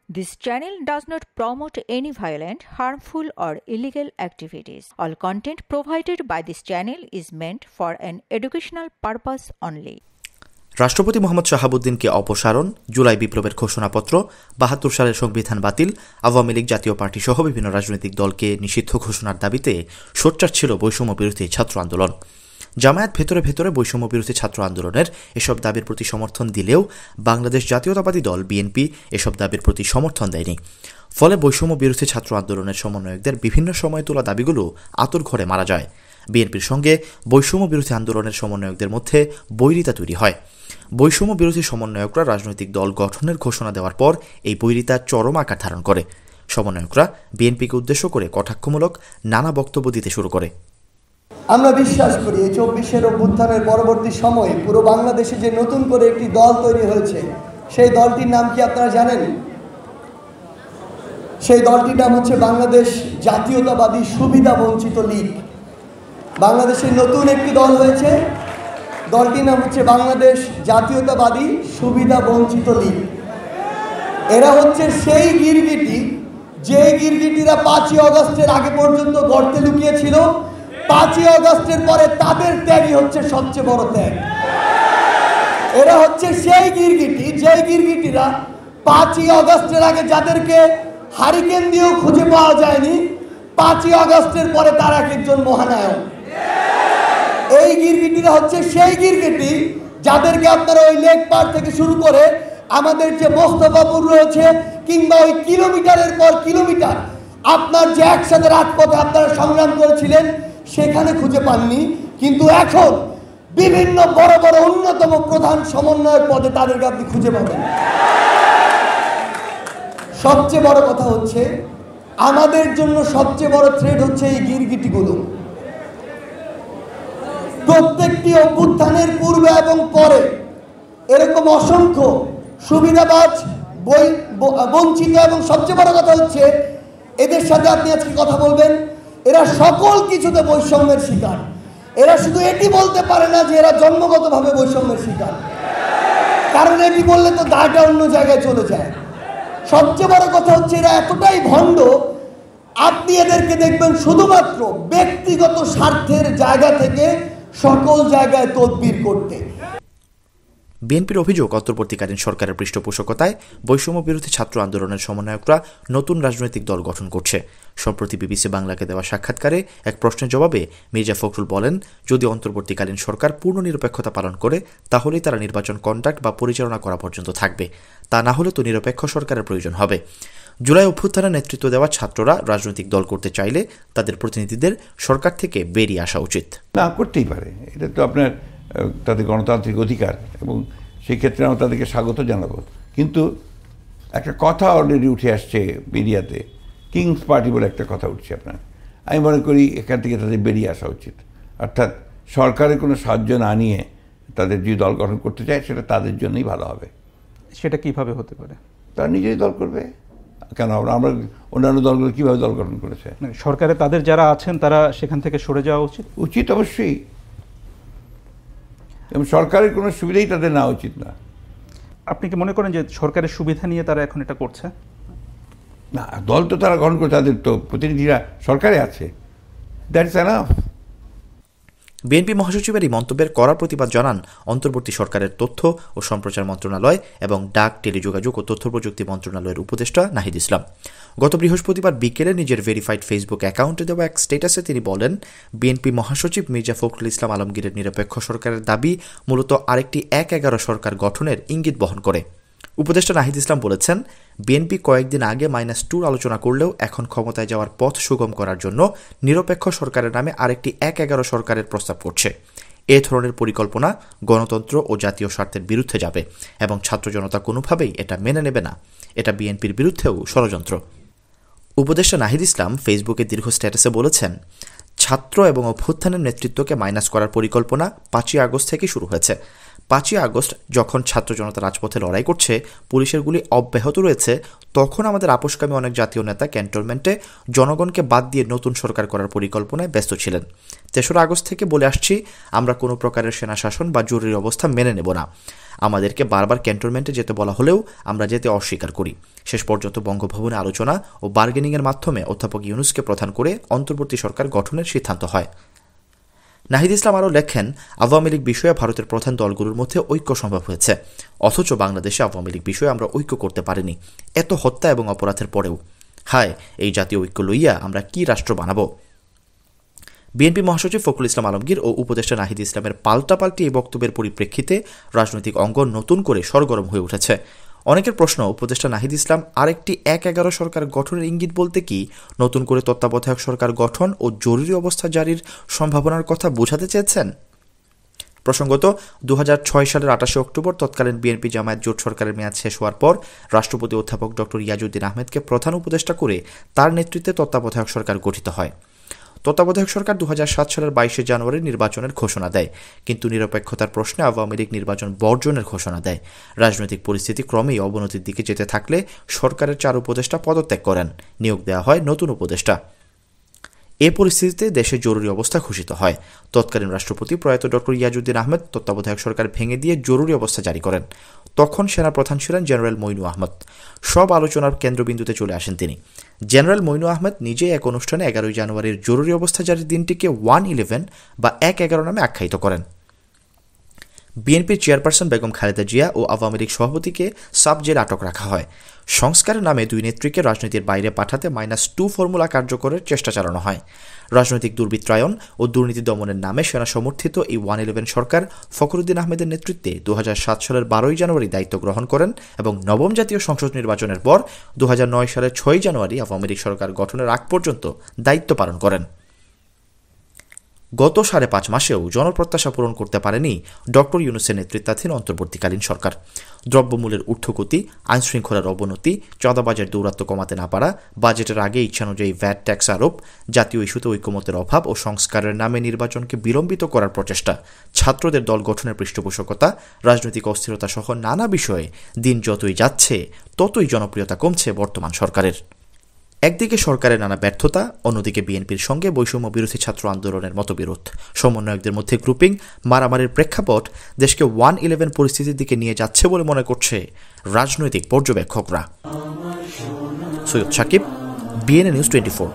This channel does not promote any violent, harmful, or illegal activities. All content provided by this channel is meant for an educational purpose only. রাষ্ট্রপতি মোহাম্মদ শাহাবুদ্দিনকে অপসারণ, জুলাই বিপ্লবের ঘোষণাপত্র, ৭২ সালের সংবিধান বাতিল, আওয়ামী লীগ জাতীয় পার্টি সহ বিভিন্ন রাজনৈতিক দলকে নিষিদ্ধ ঘোষণার দাবিতে সোচ্চার ছিল বৈষম্য বিরোধী ছাত্র আন্দোলন। জামায়াত ভেতরে ভেতরে বৈষম্য বিরোধী ছাত্র আন্দোলনের এসব দাবির প্রতি সমর্থন দিলেও বাংলাদেশ জাতীয়তাবাদী দল বিএনপি এসব দাবির প্রতি সমর্থন দেয়নি। ফলে বৈষম্য বিরোধী ছাত্র আন্দোলনের সমন্বয়কদের বিভিন্ন সময়ে তোলা দাবিগুলো আঁতুড়ঘরে মারা যায়। বিএনপির সঙ্গে বৈষম্য বিরোধী আন্দোলনের সমন্বয়কদের মধ্যে বৈরিতা তৈরি হয়। বৈষম্য বিরোধী সমন্বয়করা রাজনৈতিক দল গঠনের ঘোষণা দেওয়ার পর এই বৈরিতা চরম আকার ধারণ করে। সমন্বয়করা বিএনপিকে উদ্দেশ্য করে কটাক্ষমূলক নানা বক্তব্য দিতে শুরু করে। আমরা বিশ্বাস করি এই ২৪-এর অভ্যুত্থানের পরবর্তী সময়ে পুরো বাংলাদেশে যে নতুন করে একটি দল তৈরি হয়েছে, সেই দলটির নাম কি আপনারা জানেন? সেই দলটির নাম হচ্ছে বাংলাদেশ জাতীয়তাবাদী সুবিধা বঞ্চিত লীগ। বাংলাদেশের নতুন একটি দল হয়েছে, দলটির নাম হচ্ছে বাংলাদেশ জাতীয়তাবাদী সুবিধা বঞ্চিত লীগ। এরা হচ্ছে সেই গিরগিটি, যে গিরগিটিরা ৫ই আগস্টের আগে পর্যন্ত গর্তে লুকিয়েছিল। ৫ই আগস্টের পরে তাদের ত্যাগই হচ্ছে সবচেয়ে বড় ত্যাগ। এরা হচ্ছে সেই গিরগিটি, যে গিরগিটিরা ৫ই আগস্টের আগে যাদেরকে হারিকেন দিয়েও খুঁজে পাওয়া যায়নি, ৫ই আগস্টের পরে তার এক একজন মহানায়ক। এই গিরগিটিরা হচ্ছে সেই গিরগিটি যাদেরকে আপনারা ওই লেক পার থেকে শুরু করে আমাদের যে মোস্তফাপুর রয়েছে, কিংবা ওই কিলোমিটারের পর কিলোমিটার আপনার যে একসাথে রাজপথে আপনারা সংগ্রাম করেছিলেন সেখানে খুঁজে পাননি, কিন্তু এখন বিভিন্ন বড় বড় অন্যতম প্রধান সমন্বয়ক পদে তাদেরকে আপনি খুঁজে পাবেন। সবচেয়ে বড় কথা হচ্ছে, আমাদের জন্য সবচেয়ে বড় থ্রেট হচ্ছে এই গিরগিটিগুলো। প্রত্যেকটি অভ্যুত্থানের পূর্বে এবং পরে এরকম অসংখ্য সুবিধাবাজ, বঞ্চিত, এবং সবচেয়ে বড় কথা হচ্ছে এদের সাথে আপনি আজকে কথা বলবেন, এরা সকল কিছুতে বৈষম্যের শিকার। এরা শুধু এটি বলতে পারে না যে এরা জন্মগতভাবে বৈষম্যের শিকার, কারণ এটি বললে তো দায়টা অন্য জায়গায় চলে যায়। সবচেয়ে বড় কথা হচ্ছে এরা এতটাই ভণ্ড, আপনি এদেরকে দেখবেন শুধুমাত্র ব্যক্তিগত স্বার্থের জায়গা থেকে সকল জায়গায় তদবির করতে। বিএনপির অভিযোগ, অন্তর্বর্তীকালীন সরকারের পৃষ্ঠপোষকতায় বৈষম্য বিরোধী ছাত্র আন্দোলনের সমন্বয়করা নতুন রাজনৈতিক দল গঠন করছে। সম্প্রতি বিবিসি বাংলাকে দেওয়া সাক্ষাৎকারে এক প্রশ্নের জবাবে মির্জা ফখরুল বলেন, যদি অন্তর্বর্তীকালীন সরকার পূর্ণ নিরপেক্ষতা পালন করে তাহলেই তারা নির্বাচন কন্ডাক্ট বা পরিচালনা করা পর্যন্ত থাকবে, তা না হলে তো নিরপেক্ষ সরকারের প্রয়োজন হবে। জুলাই অভ্যুত্থানের নেতৃত্ব দেওয়া ছাত্ররা রাজনৈতিক দল করতে চাইলে তাদের প্রতিনিধিদের সরকার থেকে বেরিয়ে আসা উচিত। না, করতেই পারে, এটা তো আপনার তাদের গণতান্ত্রিক অধিকার, এবং সেই ক্ষেত্রে আমরা তাদেরকে স্বাগত জানাবো। কিন্তু একটা কথা অলরেডি উঠে আসছে মিডিয়াতে, কিংস পার্টি বলে একটা কথা উঠছে আপনার। আমি মনে করি এখান থেকে তাদের বেরিয়ে আসা উচিত। অর্থাৎ সরকারের কোনো সাহায্য না নিয়ে তাদের যে দল গঠন করতে চায় সেটা তাদের জন্যই ভালো হবে। সেটা কিভাবে হতে পারে? তারা নিজেই দল করবে। কেন আমরা অন্যান্য দলগুলো কীভাবে দল গঠন করেছে? সরকারে তাদের যারা আছেন তারা সেখান থেকে সরে যাওয়া উচিত। উচিত অবশ্যই, এবং সরকারের কোনো সুবিধাই তাদের নেওয়া উচিত না। আপনি কি মনে করেন যে সরকারের সুবিধা নিয়ে তারা এখন এটা করছে? না, দল তো তারা গ্রহণ করে, তাদের তো প্রতিনিধিরা সরকারে আছে, দ্যাটস এনাফ। বিএনপি মহাসচিবের এই মন্তব্যের কড়া প্রতিবাদ জানান অন্তর্বর্তী সরকারের তথ্য ও সম্প্রচার মন্ত্রণালয় এবং ডাক, টেলিযোগাযোগ ও তথ্য প্রযুক্তি মন্ত্রণালয়ের উপদেষ্টা নাহিদ ইসলাম। গত বৃহস্পতিবার বিকেলে নিজের ভেরিফাইড ফেসবুক অ্যাকাউন্টে দেওয়া এক স্ট্যাটাসে তিনি বলেন, বিএনপি মহাসচিব মির্জা ফখরুল ইসলাম আলমগীরের নিরপেক্ষ সরকারের দাবি মূলত আরেকটি ১/১১ সরকার গঠনের ইঙ্গিত বহন করে। উপদেষ্টা নাহিদ ইসলাম বলেছেন, বিএনপি কয়েকদিন আগে -2 আলোচনা করলেও এখন ক্ষমতায় যাওয়ার পথ সুগম করার জন্য নিরপেক্ষ সরকারের নামে আরেকটি ১/১১ সরকারের প্রস্তাব করছে। এ ধরনের পরিকল্পনা গণতন্ত্র ও জাতীয় স্বার্থের বিরুদ্ধে যাবে এবং ছাত্র জনতা কোনোভাবেই এটা মেনে নেবে না। এটা বিএনপির বিরুদ্ধেও ষড়যন্ত্র। উপদেষ্টা নাহিদ ইসলাম ফেসবুকে দীর্ঘ স্ট্যাটাসে বলেছেন, ছাত্র এবং অভ্যুত্থানের নেতৃত্বকে মাইনাস করার পরিকল্পনা ৫ই আগস্ট থেকে শুরু হয়েছে। 5ই আগস্ট যখন ছাত্র জনতা রাজপথে লড়াই করছে, পুলিশের গুলি অব্যাহত রয়েছে, তখন আমাদের আপোষকামী অনেক জাতীয় নেতা ক্যান্টনমেন্টে জনগণকে বাদ দিয়ে নতুন সরকার করার পরিকল্পনায় ব্যস্ত ছিলেন। 3রা আগস্ট থেকে বলে আসছি, আমরা কোনো প্রকারের সেনা শাসন বা জরুরি অবস্থা মেনে নেব না। আমাদেরকে বারবার ক্যান্টনমেন্টে যেতে বলা হলেও আমরা যেতে অস্বীকার করি। শেষ পর্যন্ত বঙ্গভবনে আলোচনা ও বার্গেনিংয়ের মাধ্যমে অধ্যাপক ইউনূসকে প্রধান করে অন্তর্বর্তী সরকার গঠনের সিদ্ধান্ত হয়। নাহিদ ইসলাম আরও লেখেন, আওয়ামী লীগ বিষয়ে ভারতের প্রধান দলগুলোর মধ্যে ঐক্য সম্ভব হয়েছে, অথচ বাংলাদেশে আওয়ামী লীগ বিষয়ে আমরা ঐক্য করতে পারিনি, এত হত্যা এবং অপরাধের পরেও। হায়, এই জাতীয় ঐক্য লইয়া আমরা কি রাষ্ট্র বানাবো? বিএনপি মহাসচিব ফখরুল ইসলাম আলমগীর ও উপদেষ্টা নাহিদ ইসলামের পাল্টাপাল্টি এই বক্তব্যের পরিপ্রেক্ষিতে রাজনৈতিক অঙ্গন নতুন করে সরগরম হয়ে উঠেছে। অনেকের প্রশ্ন, উপদেষ্টা নাহিদ ইসলাম আরেকটি 1/11 সরকার গঠনের ইঙ্গিত বলতে কি নতুন করে তত্ত্বাবধায়ক সরকার গঠন ও জরুরি অবস্থা জারির সম্ভাবনার কথা বোঝাতে চেয়েছেন? প্রসঙ্গত 2006 সালের 28 অক্টোবর তৎকালীন বিএনপি জামায়াত জোট সরকারের মেয়াদ শেষ হওয়ার পর রাষ্ট্রপতি অধ্যাপক ডক্টর ইয়াজউদ্দিন আহমেদকে প্রধান উপদেষ্টা করে তার নেতৃত্বে তত্ত্বাবধায়ক সরকার গঠিত হয়। তত্ত্বাবধায়ক সরকার 2007 সালের 22 জানুয়ারি নির্বাচনের ঘোষণা দেয়, কিন্তু নিরপেক্ষতার প্রশ্নে আওয়ামী লীগ নির্বাচন বর্জনের ঘোষণা দেয়। রাজনৈতিক পরিস্থিতি ক্রমেই অবনতির দিকে যেতে থাকলে সরকারের 4 উপদেষ্টা পদত্যাগ করেন, নিয়োগ দেওয়া হয় নতুন উপদেষ্টা। এ পরিস্থিতিতে দেশে জরুরি অবস্থা ঘোষিত হয়। তৎকালীন রাষ্ট্রপতি প্রয়াত ডক্টর ইয়াজউদ্দিন আহমেদ তত্ত্বাবধায়ক সরকার ভেঙে দিয়ে জরুরি অবস্থা জারি করেন। তখন সেনাপ্রধান ছিলেন জেনারেল মইনু আহমদ। সব আলোচনার কেন্দ্রবিন্দুতে চলে আসেন তিনি। জেনারেল মইনু আহমেদ নিজে এক অনুষ্ঠানে 11 জানুয়ারির জরুরি অবস্থা জারির দিনটিকে 1/11 বা 1/11 নামে আখ্যায়িত করেন। বিএনপির চেয়ারপারসন বেগম খালেদা জিয়া ও আওয়ামী লীগ সভাপতিকে সাব জেলে আটক রাখা হয়। সংস্কারের নামে দুই নেত্রীকে রাজনীতির বাইরে পাঠাতে -2 ফর্মুলা কার্যকরের চেষ্টা চালানো হয়। রাজনৈতিক দুর্বৃত্তায়ন ও দুর্নীতি দমনের নামে সেনা সমর্থিত এই 1/11 সরকার ফখরুদ্দিন আহমেদের নেতৃত্বে 2007 সালের 12 জানুয়ারি দায়িত্ব গ্রহণ করেন এবং নবম জাতীয় সংসদ নির্বাচনের পর 2009 সালের 6 জানুয়ারি আওয়ামী লীগ সরকার গঠনের আগ পর্যন্ত দায়িত্ব পালন করেন। গত 5.5 মাসেও জনপ্রত্যাশা পূরণ করতে পারেনি ডক্টর ইউনূসের নেতৃত্বাধীন অন্তর্বর্তীকালীন সরকার। দ্রব্যমূল্যের ঊর্ধ্বগতি, আইনশৃঙ্খলার অবনতি, চাঁদাবাজের দৌরাত্ম্য কমাতে না পারা, বাজেটের আগে ইচ্ছানুযায়ী ভ্যাট ট্যাক্স আরোপ, জাতীয় ইস্যুতে ঐকমত্যের অভাব ও সংস্কারের নামে নির্বাচনকে বিলম্বিত করার প্রচেষ্টা, ছাত্রদের দল গঠনের পৃষ্ঠপোষকতা, রাজনৈতিক অস্থিরতা সহ নানা বিষয়ে দিন যতই যাচ্ছে ততই জনপ্রিয়তা কমছে বর্তমান সরকারের। একদিকে সরকারের নানা ব্যর্থতা, অন্যদিকে বিএনপির সঙ্গে বৈষম্য বিরোধী ছাত্র আন্দোলনের মতবিরোধ, সমন্বয়কদের মধ্যে গ্রুপিং, মারামারির প্রেক্ষাপট দেশকে 1/11 পরিস্থিতির দিকে নিয়ে যাচ্ছে বলে মনে করছে রাজনৈতিক পর্যবেক্ষকরা। Syed Sakib, BNA news 24।